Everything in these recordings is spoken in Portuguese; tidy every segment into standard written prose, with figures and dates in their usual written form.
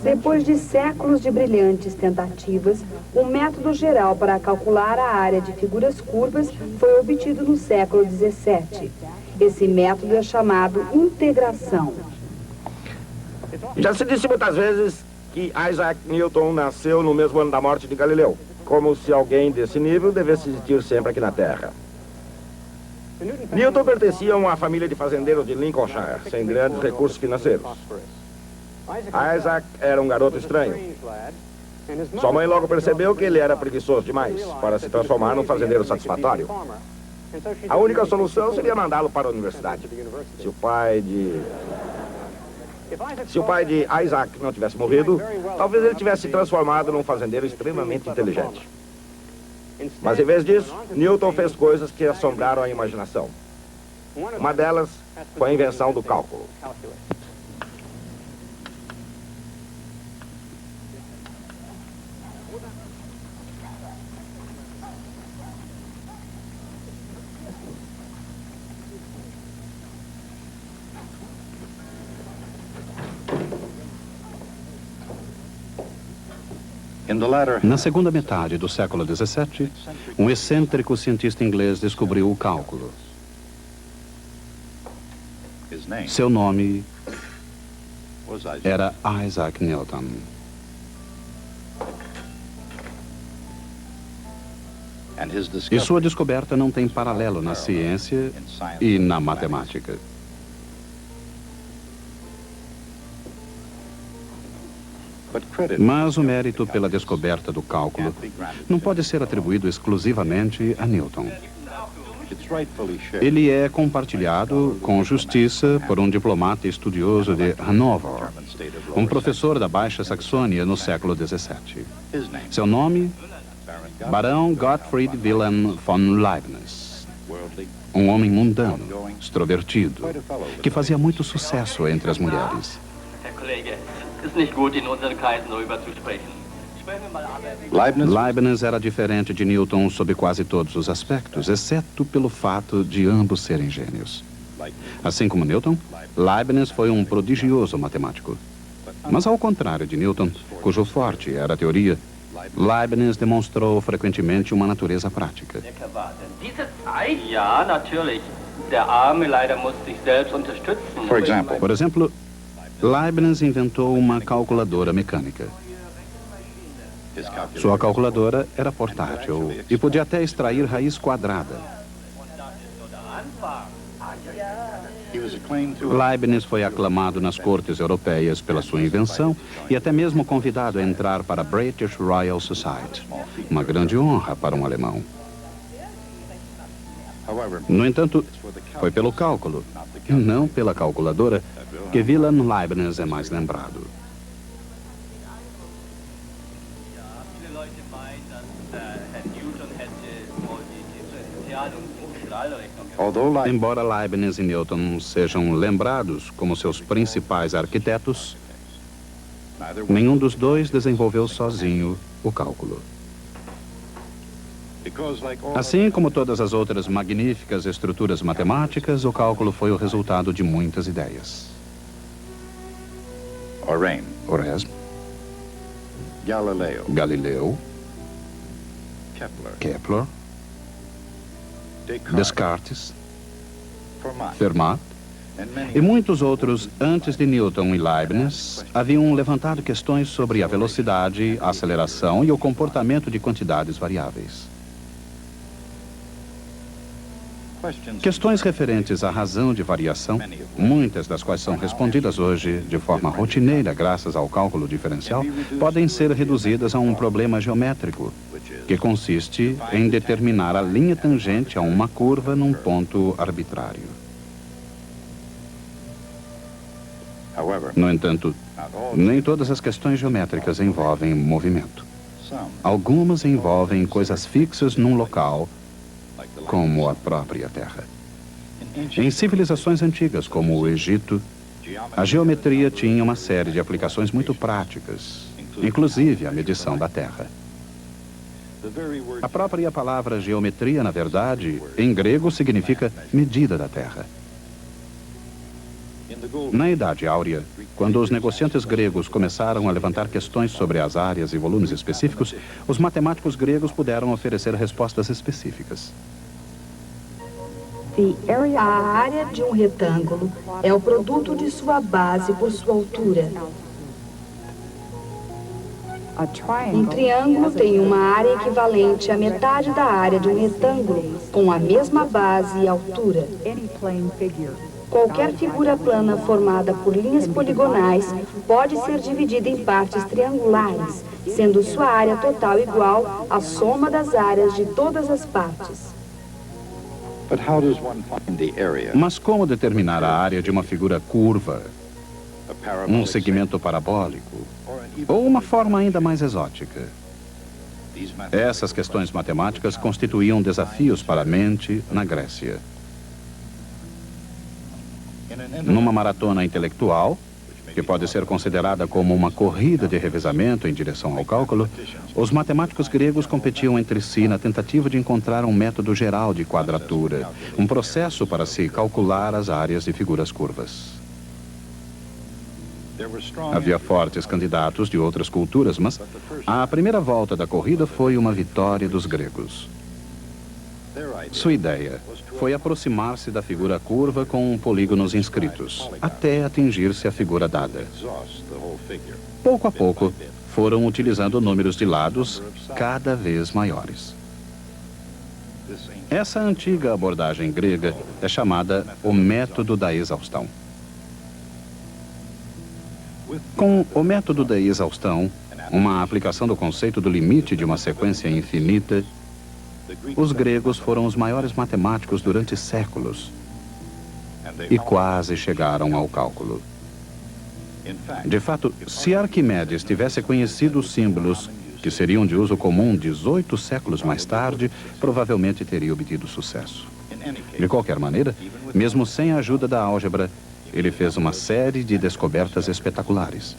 Depois de séculos de brilhantes tentativas, o método geral para calcular a área de figuras curvas foi obtido no século XVII. Esse método é chamado integração. Já se disse muitas vezes que Isaac Newton nasceu no mesmo ano da morte de Galileu, como se alguém desse nível devesse existir sempre aqui na Terra. Newton pertencia a uma família de fazendeiros de Lincolnshire, sem grandes recursos financeiros. Isaac era um garoto estranho. Sua mãe logo percebeu que ele era preguiçoso demais para se transformar num fazendeiro satisfatório. A única solução seria mandá-lo para a universidade. Se o pai de Isaac não tivesse morrido, talvez ele tivesse se transformado num fazendeiro extremamente inteligente. Mas em vez disso, Newton fez coisas que assombraram a imaginação. Uma delas foi a invenção do cálculo. Na segunda metade do século XVII, um excêntrico cientista inglês descobriu o cálculo. Seu nome era Isaac Newton. E sua descoberta não tem paralelo na ciência e na matemática. Mas o mérito pela descoberta do cálculo não pode ser atribuído exclusivamente a Newton. Ele é compartilhado com justiça por um diplomata estudioso de Hanover, um professor da Baixa Saxônia no século XVII. Seu nome? Barão Gottfried Wilhelm von Leibniz. Um homem mundano, extrovertido, que fazia muito sucesso entre as mulheres. Leibniz era diferente de Newton sob quase todos os aspectos, exceto pelo fato de ambos serem gênios. Assim como Newton, Leibniz foi um prodigioso matemático. Mas ao contrário de Newton, cujo forte era a teoria, Leibniz demonstrou frequentemente uma natureza prática. Por exemplo, Leibniz inventou uma calculadora mecânica. Sua calculadora era portátil e podia até extrair raiz quadrada. Leibniz foi aclamado nas cortes europeias pela sua invenção e até mesmo convidado a entrar para a British Royal Society, uma grande honra para um alemão. No entanto, foi pelo cálculo, e não pela calculadora, que Wilhelm Leibniz é mais lembrado. Embora Leibniz e Newton sejam lembrados como seus principais arquitetos, nenhum dos dois desenvolveu sozinho o cálculo. Assim como todas as outras magníficas estruturas matemáticas, o cálculo foi o resultado de muitas ideias. Orésme, Galileu, Kepler, Descartes, Fermat e muitos outros antes de Newton e Leibniz haviam levantado questões sobre a velocidade, a aceleração e o comportamento de quantidades variáveis. Questões referentes à razão de variação, muitas das quais são respondidas hoje de forma rotineira graças ao cálculo diferencial, podem ser reduzidas a um problema geométrico, que consiste em determinar a linha tangente a uma curva num ponto arbitrário. No entanto, nem todas as questões geométricas envolvem movimento. Algumas envolvem coisas fixas num local, como a própria Terra. Em civilizações antigas, como o Egito, a geometria tinha uma série de aplicações muito práticas, inclusive a medição da Terra. A própria palavra geometria, na verdade, em grego significa medida da Terra. Na Idade Áurea, quando os negociantes gregos começaram a levantar questões sobre as áreas e volumes específicos, os matemáticos gregos puderam oferecer respostas específicas. A área de um retângulo é o produto de sua base por sua altura. Um triângulo tem uma área equivalente à metade da área de um retângulo, com a mesma base e altura. Qualquer figura plana formada por linhas poligonais pode ser dividida em partes triangulares, sendo sua área total igual à soma das áreas de todas as partes. Mas como determinar a área de uma figura curva, um segmento parabólico, ou uma forma ainda mais exótica? Essas questões matemáticas constituíam desafios para a mente na Grécia. Numa maratona intelectual, que pode ser considerada como uma corrida de revezamento em direção ao cálculo, os matemáticos gregos competiam entre si na tentativa de encontrar um método geral de quadratura, um processo para se calcular as áreas de figuras curvas. Havia fortes candidatos de outras culturas, mas a primeira volta da corrida foi uma vitória dos gregos. Sua ideia foi aproximar-se da figura curva com polígonos inscritos, até atingir-se a figura dada. Pouco a pouco, foram utilizando números de lados cada vez maiores. Essa antiga abordagem grega é chamada o método da exaustão. Com o método da exaustão, uma aplicação do conceito do limite de uma sequência infinita, os gregos foram os maiores matemáticos durante séculos e quase chegaram ao cálculo. De fato, se Arquimedes tivesse conhecido os símbolos que seriam de uso comum 18 séculos mais tarde, provavelmente teria obtido sucesso. De qualquer maneira, mesmo sem a ajuda da álgebra, ele fez uma série de descobertas espetaculares.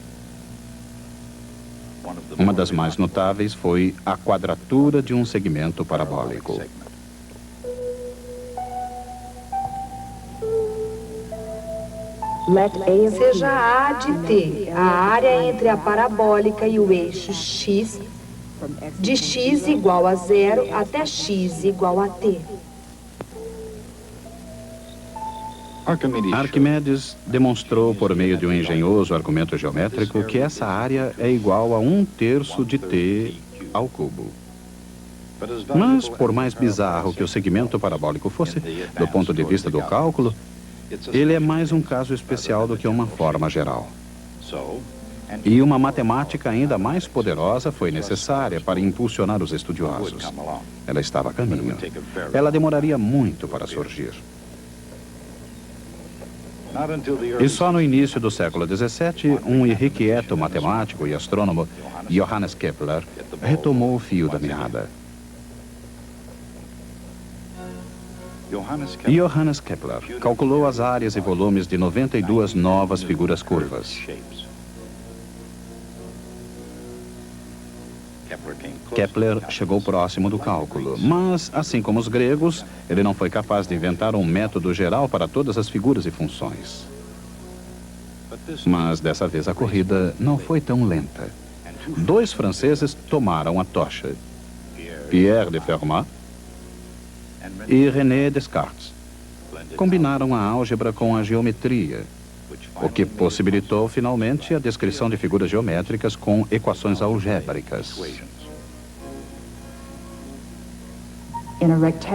Uma das mais notáveis foi a quadratura de um segmento parabólico. Seja A de T a área entre a parabólica e o eixo x, de x igual a 0 até x igual a t. Arquimedes demonstrou por meio de um engenhoso argumento geométrico que essa área é igual a 1/3 de t ao cubo. Mas, por mais bizarro que o segmento parabólico fosse, do ponto de vista do cálculo, ele é mais um caso especial do que uma forma geral. E uma matemática ainda mais poderosa foi necessária para impulsionar os estudiosos. Ela estava a caminho. Ela demoraria muito para surgir. E só no início do século XVII, um irrequieto matemático e astrônomo, Johannes Kepler, retomou o fio da meada. Johannes Kepler calculou as áreas e volumes de 92 novas figuras curvas. Kepler chegou próximo do cálculo, mas, assim como os gregos, ele não foi capaz de inventar um método geral para todas as figuras e funções. Mas dessa vez a corrida não foi tão lenta. 2 franceses tomaram a tocha: Pierre de Fermat e René Descartes. Combinaram a álgebra com a geometria, o que possibilitou finalmente a descrição de figuras geométricas com equações algébricas.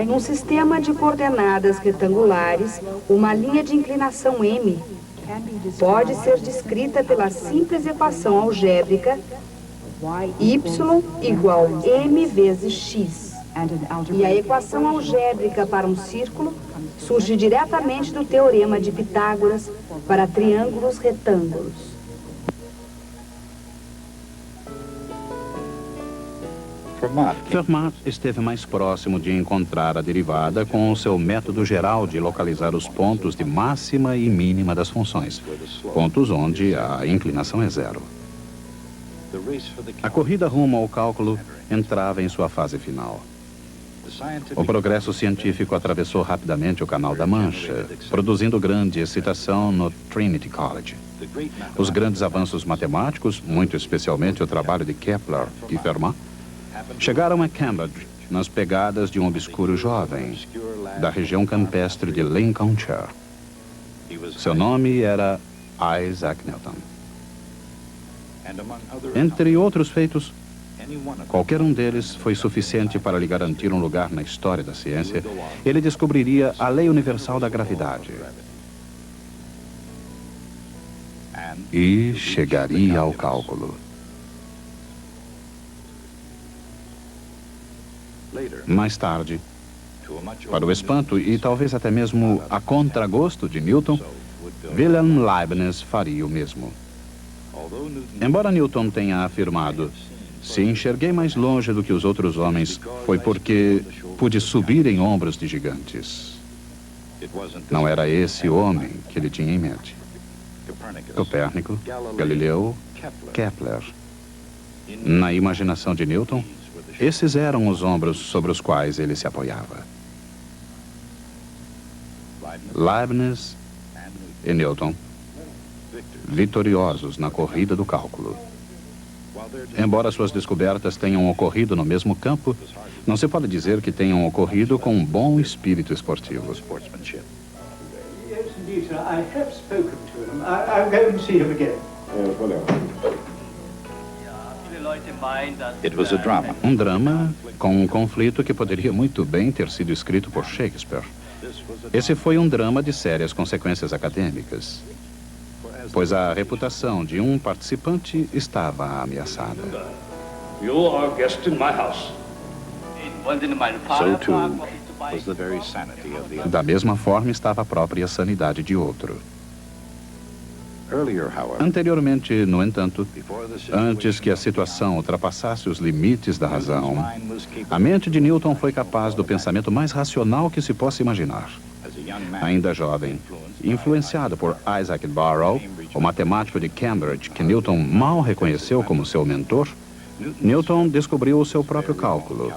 Num sistema de coordenadas retangulares, uma linha de inclinação m pode ser descrita pela simples equação algébrica y igual m vezes x. E a equação algébrica para um círculo surge diretamente do teorema de Pitágoras para triângulos retângulos. Fermat esteve mais próximo de encontrar a derivada com o seu método geral de localizar os pontos de máxima e mínima das funções, pontos onde a inclinação é 0. A corrida rumo ao cálculo entrava em sua fase final. O progresso científico atravessou rapidamente o Canal da Mancha, produzindo grande excitação no Trinity College. Os grandes avanços matemáticos, muito especialmente o trabalho de Kepler e Fermat, chegaram a Cambridge nas pegadas de um obscuro jovem da região campestre de Lincolnshire. Seu nome era Isaac Newton. Entre outros feitos, qualquer um deles foi suficiente para lhe garantir um lugar na história da ciência. Ele descobriria a lei universal da gravidade e chegaria ao cálculo. Mais tarde, para o espanto e talvez até mesmo a contragosto de Newton, Wilhelm Leibniz faria o mesmo. Embora Newton tenha afirmado: "Se enxerguei mais longe do que os outros homens, foi porque pude subir em ombros de gigantes." Não era esse homem que ele tinha em mente. Copérnico, Galileu, Kepler. Na imaginação de Newton, esses eram os ombros sobre os quais ele se apoiava. Leibniz e Newton, vitoriosos na corrida do cálculo. Embora suas descobertas tenham ocorrido no mesmo campo, não se pode dizer que tenham ocorrido com um bom espírito esportivo. Yes, indeed, sir. I have spoken to him. I'll go and see him again. It was a drama. Um drama com um conflito que poderia muito bem ter sido escrito por Shakespeare. Esse foi um drama de sérias consequências acadêmicas, pois a reputação de um participante estava ameaçada. You are guest in my house. So too was the very sanity of the other. Da mesma forma estava a própria sanidade de outro. Earlier, however, Anteriormente, no entanto, before the antes que a situação ultrapassasse os limites da razão, a mente de Newton foi capaz do pensamento mais racional que se possa imaginar. Ainda jovem, influenciado por Isaac Barrow, o matemático de Cambridge que Newton mal reconheceu como seu mentor, Newton descobriu o seu próprio cálculo,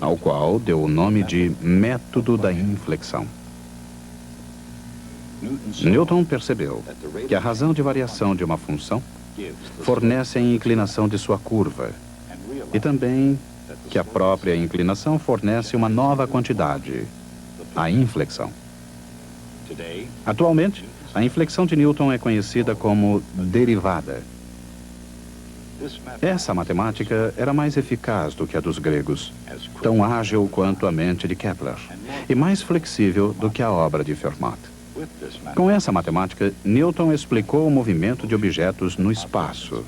ao qual deu o nome de método da inflexão. Newton percebeu que a razão de variação de uma função fornece a inclinação de sua curva e também que a própria inclinação fornece uma nova quantidade, a inflexão. Atualmente, a inflexão de Newton é conhecida como derivada. Essa matemática era mais eficaz do que a dos gregos, tão ágil quanto a mente de Kepler, e mais flexível do que a obra de Fermat. Com essa matemática, Newton explicou o movimento de objetos no espaço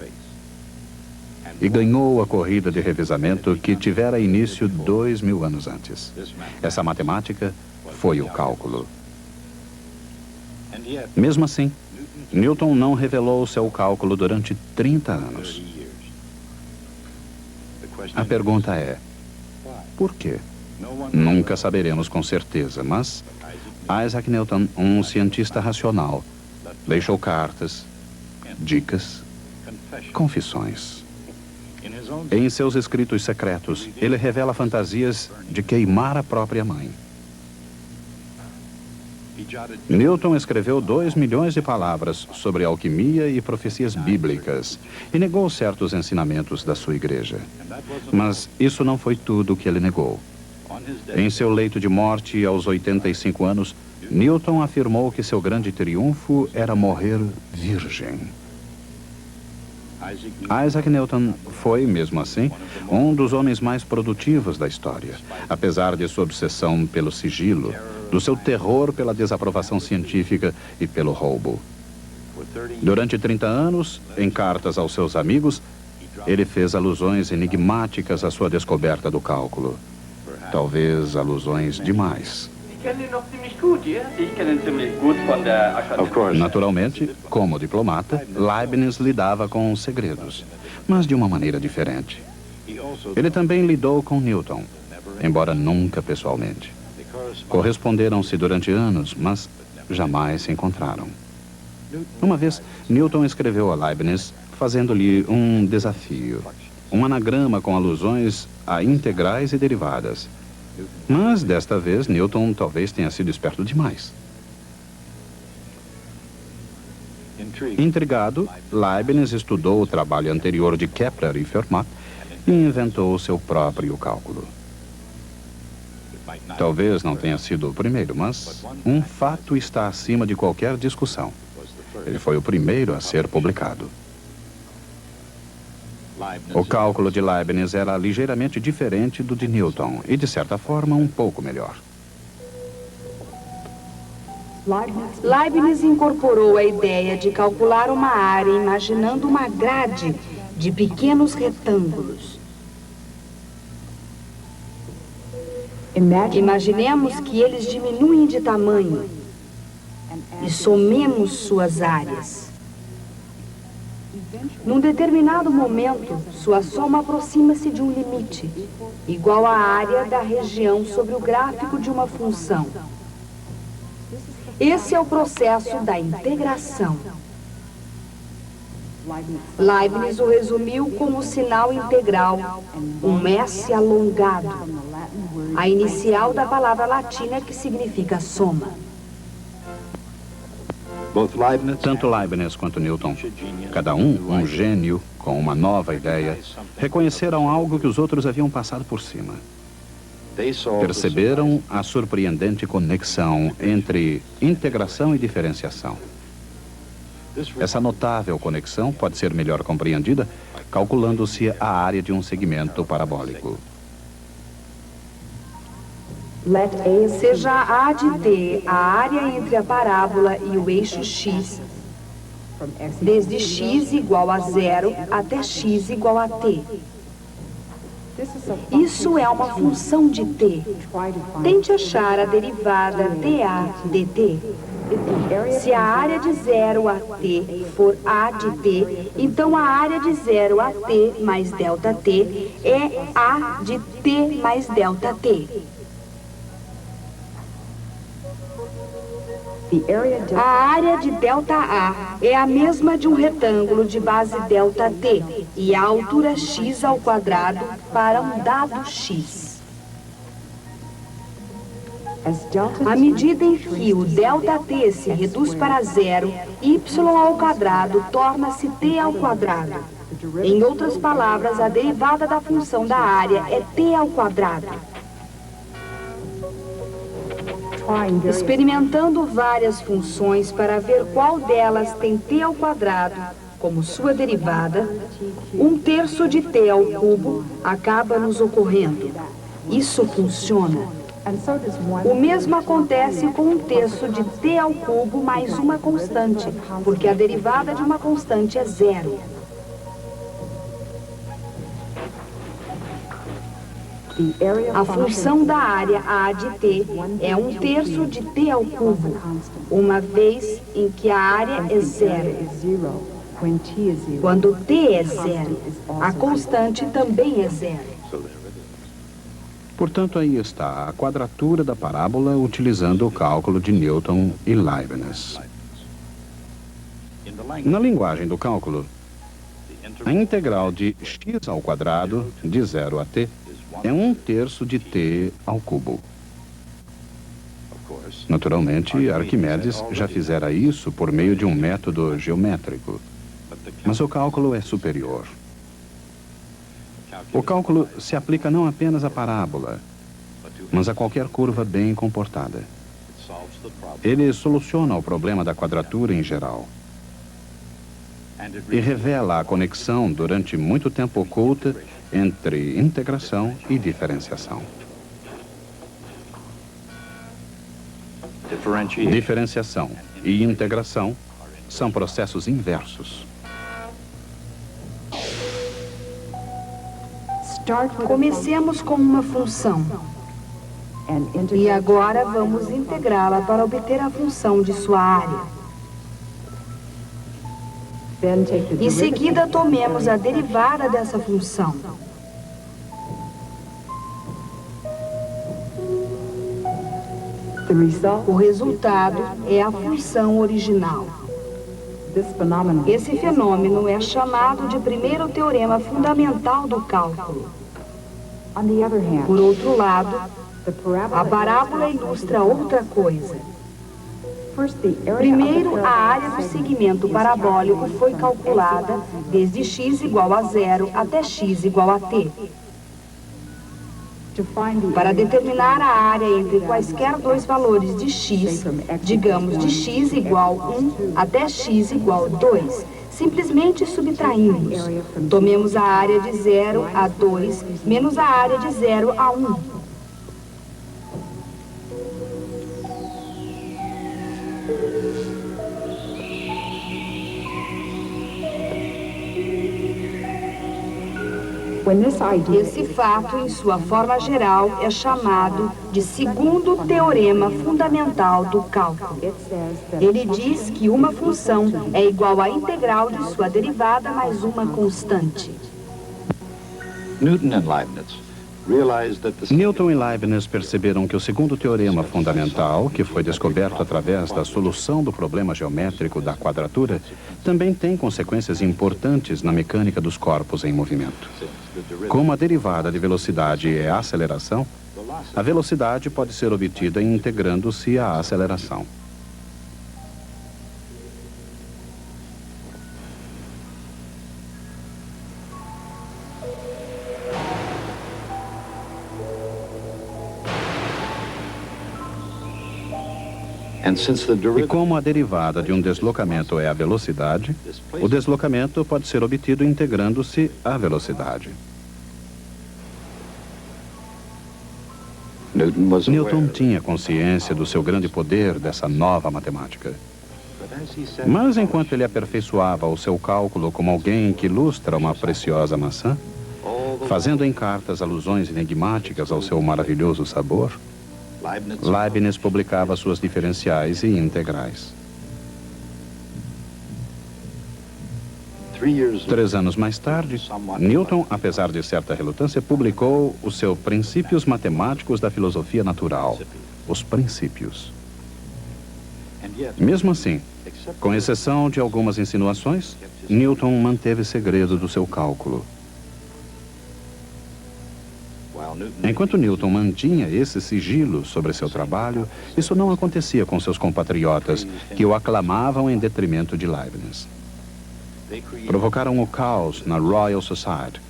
e ganhou a corrida de revezamento que tivera início 2000 anos antes. Essa matemática foi o cálculo. Mesmo assim, Newton não revelou seu cálculo durante 30 anos. A pergunta é: por quê? Nunca saberemos com certeza, mas Isaac Newton, um cientista racional, deixou cartas, dicas, confissões. Em seus escritos secretos, ele revela fantasias de queimar a própria mãe. Newton escreveu 2 milhões de palavras sobre alquimia e profecias bíblicas e negou certos ensinamentos da sua igreja. Mas isso não foi tudo o que ele negou. Em seu leito de morte, aos 85 anos, Newton afirmou que seu grande triunfo era morrer virgem. Isaac Newton foi, mesmo assim, um dos homens mais produtivos da história, apesar de sua obsessão pelo sigilo, do seu terror pela desaprovação científica e pelo roubo. Durante 30 anos, em cartas aos seus amigos, ele fez alusões enigmáticas à sua descoberta do cálculo. Talvez alusões demais. Of course, Naturalmente, como diplomata, Leibniz lidava com segredos, mas de uma maneira diferente. Ele também lidou com Newton, embora nunca pessoalmente. Corresponderam-se durante anos, mas jamais se encontraram. Uma vez, Newton escreveu a Leibniz, fazendo-lhe um desafio. um anagrama com alusões a integrais e derivadas. Mas, desta vez, Newton talvez tenha sido esperto demais. Intrigado, Leibniz estudou o trabalho anterior de Kepler e Fermat e inventou seu próprio cálculo. Talvez não tenha sido o primeiro, mas um fato está acima de qualquer discussão. Ele foi o primeiro a ser publicado. O cálculo de Leibniz era ligeiramente diferente do de Newton e, de certa forma, um pouco melhor. Leibniz incorporou a ideia de calcular uma área imaginando uma grade de pequenos retângulos. Imaginemos que eles diminuem de tamanho e somemos suas áreas. Num determinado momento, sua soma aproxima-se de um limite, igual à área da região sobre o gráfico de uma função. Esse é o processo da integração. Leibniz o resumiu como o sinal integral, um S alongado, a inicial da palavra latina que significa soma. Tanto Leibniz quanto Newton, cada um gênio com uma nova ideia, reconheceram algo que os outros haviam passado por cima. Perceberam a surpreendente conexão entre integração e diferenciação. Essa notável conexão pode ser melhor compreendida calculando-se a área de um segmento parabólico. Seja A de t a área entre a parábola e o eixo x, desde x igual a 0 até x igual a t. Isso é uma função de t. Tente achar a derivada dA dt. Se a área de 0 a t for A de t, então a área de 0 a t mais ΔT é A de t mais ΔT. A área de ΔA é a mesma de um retângulo de base ΔT e a altura x ao quadrado para um dado x. À medida em que o ΔT se reduz para zero, y ao quadrado torna-se t ao quadrado. Em outras palavras, a derivada da função da área é t ao quadrado. Experimentando várias funções para ver qual delas tem t ao quadrado como sua derivada, 1/3 de t ao cubo acaba nos ocorrendo. Isso funciona. O mesmo acontece com 1/3 de t ao cubo mais uma constante, porque a derivada de uma constante é zero. A função da área A de t é 1/3 de t ao cubo, uma vez em que a área é zero. Quando t é zero, a constante também é zero. Portanto, aí está a quadratura da parábola utilizando o cálculo de Newton e Leibniz. Na linguagem do cálculo, a integral de x ao quadrado, de 0 a t, é 1/3 de t ao cubo. Naturalmente, Arquimedes já fizera isso por meio de um método geométrico, mas o cálculo é superior. O cálculo se aplica não apenas à parábola, mas a qualquer curva bem comportada. Ele soluciona o problema da quadratura em geral e revela a conexão durante muito tempo oculta entre integração e diferenciação. Diferenciação e integração são processos inversos. Comecemos com uma função. E agora vamos integrá-la para obter a função de sua área. Em seguida, tomemos a derivada dessa função. O resultado é a função original. Esse fenômeno é chamado de primeiro teorema fundamental do cálculo. Por outro lado, a parábola ilustra outra coisa. Primeiro, a área do segmento parabólico foi calculada desde x igual a 0 até x igual a t. Para determinar a área entre quaisquer dois valores de x, digamos de x igual 1 até x igual 2, simplesmente subtraímos. Tomemos a área de 0 a 2 menos a área de 0 a 1. Esse fato, em sua forma geral, é chamado de segundo teorema fundamental do cálculo. Ele diz que uma função é igual à integral de sua derivada mais uma constante. Newton e Leibniz perceberam que o segundo teorema fundamental, que foi descoberto através da solução do problema geométrico da quadratura, também tem consequências importantes na mecânica dos corpos em movimento. Como a derivada de velocidade é a aceleração, a velocidade pode ser obtida integrando-se à aceleração. E como a derivada de um deslocamento é a velocidade, o deslocamento pode ser obtido integrando-se à velocidade. Newton tinha consciência do seu grande poder dessa nova matemática. Mas enquanto ele aperfeiçoava o seu cálculo como alguém que ilustra uma preciosa maçã, fazendo em cartas alusões enigmáticas ao seu maravilhoso sabor, Leibniz publicava suas diferenciais e integrais. 3 anos mais tarde, Newton, apesar de certa relutância, publicou os seus Princípios Matemáticos da Filosofia Natural, os Princípios. Mesmo assim, com exceção de algumas insinuações, Newton manteve segredo do seu cálculo. Enquanto Newton mantinha esse sigilo sobre seu trabalho, isso não acontecia com seus compatriotas, que o aclamavam em detrimento de Leibniz. Provocaram o caos na Royal Society,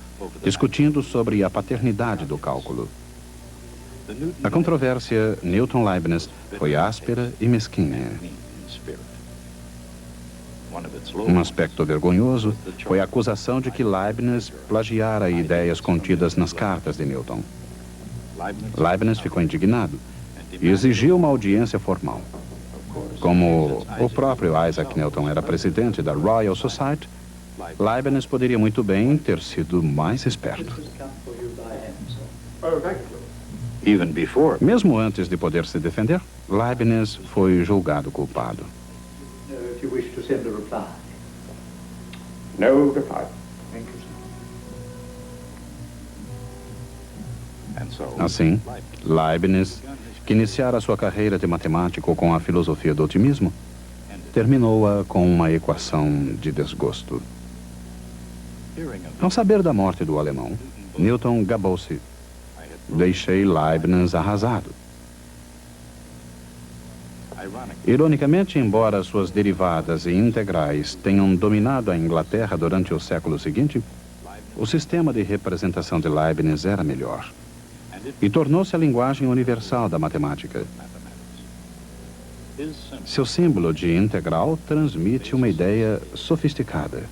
discutindo sobre a paternidade do cálculo. A controvérsia Newton-Leibniz foi áspera e mesquinha. Um aspecto vergonhoso foi a acusação de que Leibniz plagiara ideias contidas nas cartas de Newton. Leibniz ficou indignado e exigiu uma audiência formal. Como o próprio Isaac Newton era presidente da Royal Society, Leibniz poderia muito bem ter sido mais esperto. Mesmo antes de poder se defender, Leibniz foi julgado culpado. If you wish to send a reply. No reply. Thank you, sir. Assim, Leibniz, que iniciara sua carreira de matemático com a filosofia do otimismo, terminou-a com uma equação de desgosto. Ao saber da morte do alemão, Newton gabou-se. Deixei Leibniz arrasado. Ironicamente, embora suas derivadas e integrais tenham dominado a Inglaterra durante o século seguinte, o sistema de representação de Leibniz era melhor e tornou-se a linguagem universal da matemática. Seu símbolo de integral transmite uma ideia sofisticada.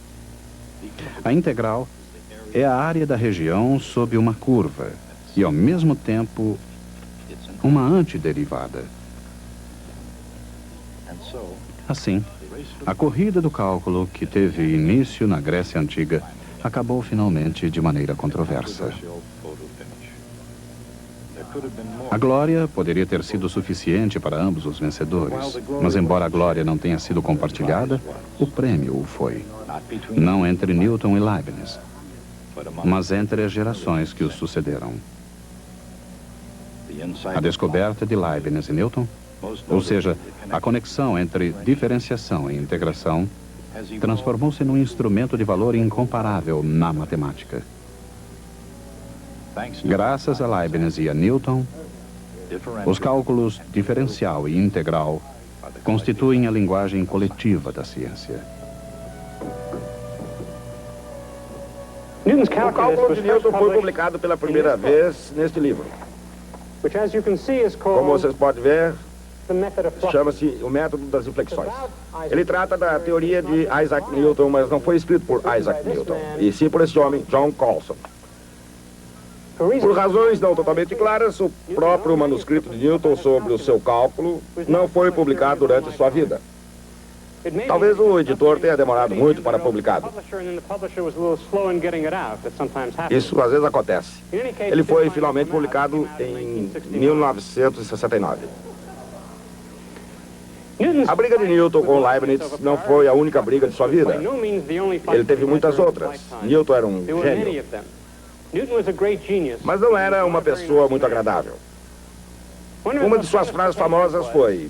A integral é a área da região sob uma curva e, ao mesmo tempo, uma antiderivada. Assim, a corrida do cálculo, que teve início na Grécia Antiga, acabou finalmente de maneira controversa. A glória poderia ter sido suficiente para ambos os vencedores, mas embora a glória não tenha sido compartilhada, o prêmio o foi. Não entre Newton e Leibniz, mas entre as gerações que os sucederam. A descoberta de Leibniz e Newton, ou seja, a conexão entre diferenciação e integração, transformou-se num instrumento de valor incomparável na matemática. Graças a Leibniz e a Newton, os cálculos diferencial e integral constituem a linguagem coletiva da ciência. O cálculo de Newton foi publicado pela primeira vez neste livro. Como vocês podem ver, chama-se o método das inflexões. Ele trata da teoria de Isaac Newton, mas não foi escrito por Isaac Newton, e sim por esse homem, John Coulson. Por razões não totalmente claras, o próprio manuscrito de Newton sobre o seu cálculo não foi publicado durante sua vida. Talvez o editor tenha demorado muito para publicá-lo. Isso às vezes acontece. Ele foi finalmente publicado em 1969. A briga de Newton com Leibniz não foi a única briga de sua vida. Ele teve muitas outras. Newton era um gênio, mas não era uma pessoa muito agradável. Uma de suas frases famosas foi: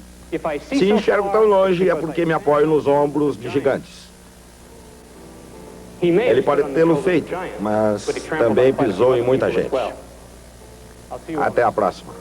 se enxergo tão longe é porque me apoio nos ombros de gigantes. Ele pode tê-lo feito, mas também pisou em muita gente. Até a próxima.